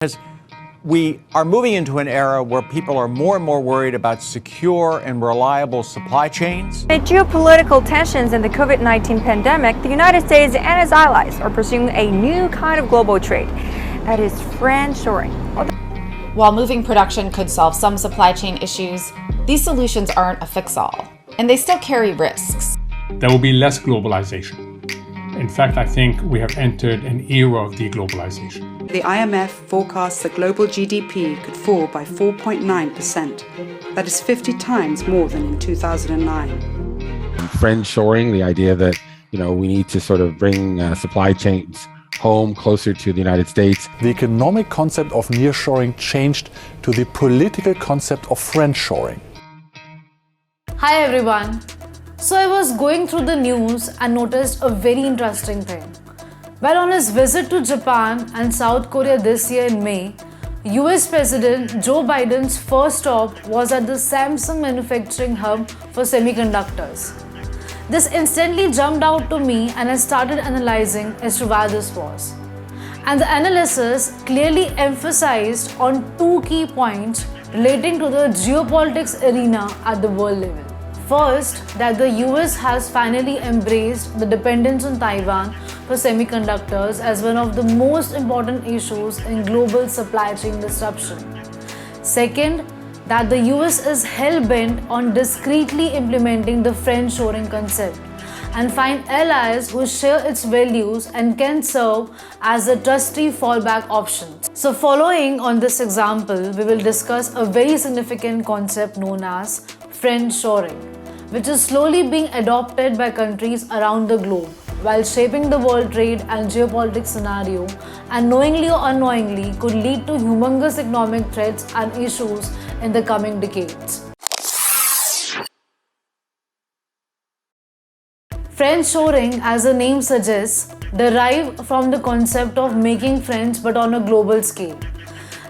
Because we are moving into an era where people are more and more worried about secure and reliable supply chains. Amid geopolitical tensions in the COVID-19 pandemic, the United States and its allies are pursuing a new kind of global trade, that is friendshoring. While moving production could solve some supply chain issues, these solutions aren't a fix-all, and they still carry risks. There will be less globalization. In fact, I think we have entered an era of deglobalization. The IMF forecasts that global GDP could fall by 4.9%. That is 50 times more than in 2009. Friendshoring, the idea that, we need to sort of bring supply chains home closer to the United States. The economic concept of nearshoring changed to the political concept of friendshoring. Hi everyone. So I was going through the news and noticed a very interesting thing. While on his visit to Japan and South Korea this year in May, US President Joe Biden's first stop was at the Samsung manufacturing hub for semiconductors. This instantly jumped out to me and I started analyzing as to why this was. And the analysis clearly emphasized on two key points relating to the geopolitics arena at the world level. First, that the US has finally embraced the dependence on Taiwan for semiconductors as one of the most important issues in global supply chain disruption. Second, that the US is hell-bent on discreetly implementing the friendshoring concept and find allies who share its values and can serve as a trusty fallback option. So following on this example, we will discuss a very significant concept known as friendshoring, which is slowly being adopted by countries around the globe while shaping the world trade and geopolitics scenario, and knowingly or unknowingly could lead to humongous economic threats and issues in the coming decades. Friendshoring, as the name suggests, derives from the concept of making friends but on a global scale.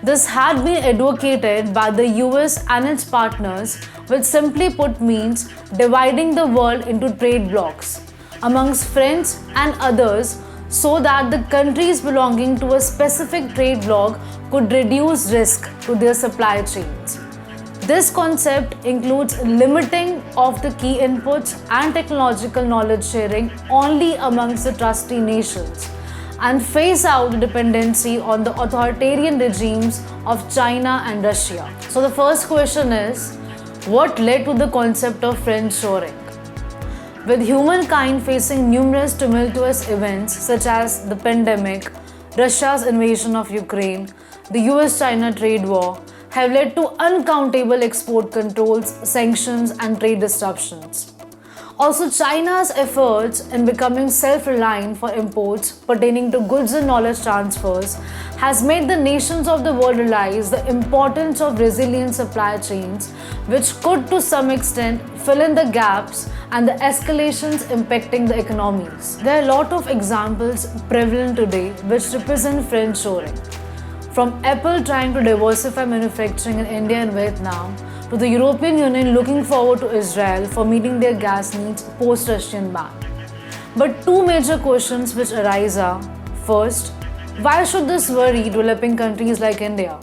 This had been advocated by the US and its partners, which simply put means dividing the world into trade blocs amongst friends and others so that the countries belonging to a specific trade bloc could reduce risk to their supply chains. This concept includes limiting of the key inputs and technological knowledge sharing only amongst the trusty nations, and phase out the dependency on the authoritarian regimes of China and Russia. So the first question is, what led to the concept of friendshoring? With humankind facing numerous tumultuous events such as the pandemic, Russia's invasion of Ukraine, the US-China trade war have led to uncountable export controls, sanctions and trade disruptions. Also, China's efforts in becoming self-reliant for imports pertaining to goods and knowledge transfers has made the nations of the world realize the importance of resilient supply chains, which could to some extent fill in the gaps and the escalations impacting the economies. There are a lot of examples prevalent today which represent friendshoring. From Apple trying to diversify manufacturing in India and Vietnam, to the European Union looking forward to Israel for meeting their gas needs post-Russian ban. But two major questions which arise are, first, why should this worry developing countries like India?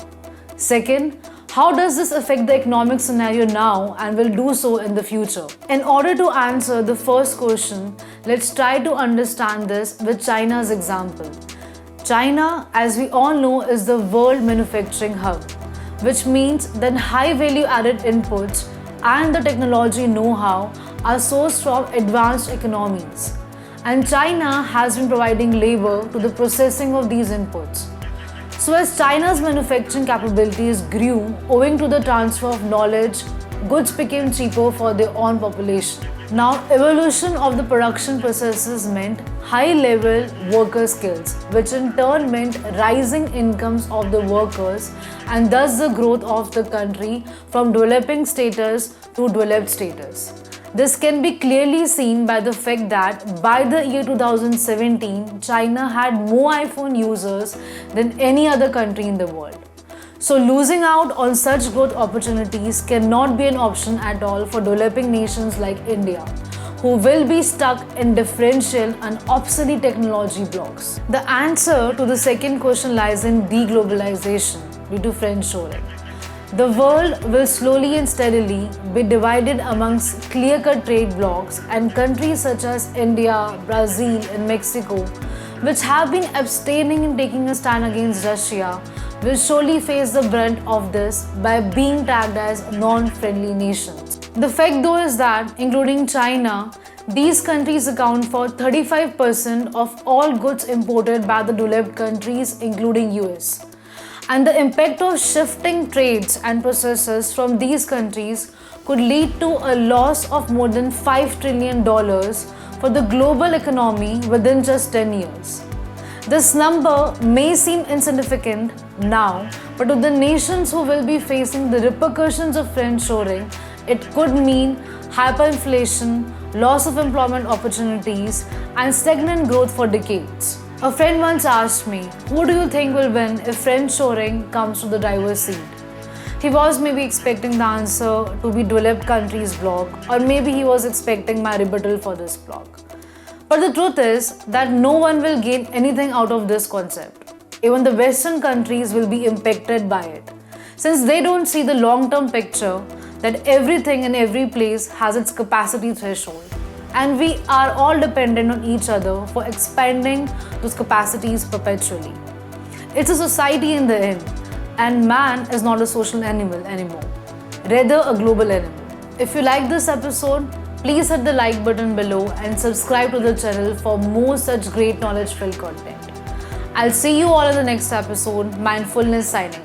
Second, how does this affect the economic scenario now and will do so in the future? In order to answer the first question, let's try to understand this with China's example. China, as we all know, is the world manufacturing hub, which means that high value added inputs and the technology know-how are sourced from advanced economies. And China has been providing labor to the processing of these inputs. So as China's manufacturing capabilities grew owing to the transfer of knowledge, goods became cheaper for their own population. Now, evolution of the production processes meant high-level worker skills, which in turn meant rising incomes of the workers and thus the growth of the country from developing status to developed status. This can be clearly seen by the fact that by the year 2017, China had more iPhone users than any other country in the world. So losing out on such growth opportunities cannot be an option at all for developing nations like India, who will be stuck in differential and obsolete technology blocks? The answer to the second question lies in deglobalization due to friendshoring. The world will slowly and steadily be divided amongst clear-cut trade blocks, and countries such as India, Brazil and Mexico, which have been abstaining and taking a stand against Russia, will surely face the brunt of this by being tagged as non-friendly nations. The fact though is that, including China, these countries account for 35% of all goods imported by the developed countries, including US. And the impact of shifting trades and processes from these countries could lead to a loss of more than $5 trillion for the global economy within just 10 years. This number may seem insignificant now, but to the nations who will be facing the repercussions of friendshoring, it could mean hyperinflation, loss of employment opportunities, and stagnant growth for decades. A friend once asked me, who do you think will win if friendshoring comes to the driver's seat? He was maybe expecting the answer to be developed countries bloc, or maybe he was expecting my rebuttal for this bloc. But the truth is that no one will gain anything out of this concept. Even the Western countries will be impacted by it, since they don't see the long-term picture that everything in every place has its capacity threshold. And we are all dependent on each other for expanding those capacities perpetually. It's a society in the end, and man is not a social animal anymore, rather a global animal. If you like this episode, please hit the like button below and subscribe to the channel for more such great knowledge-filled content. I'll see you all in the next episode. Mindfulness signing.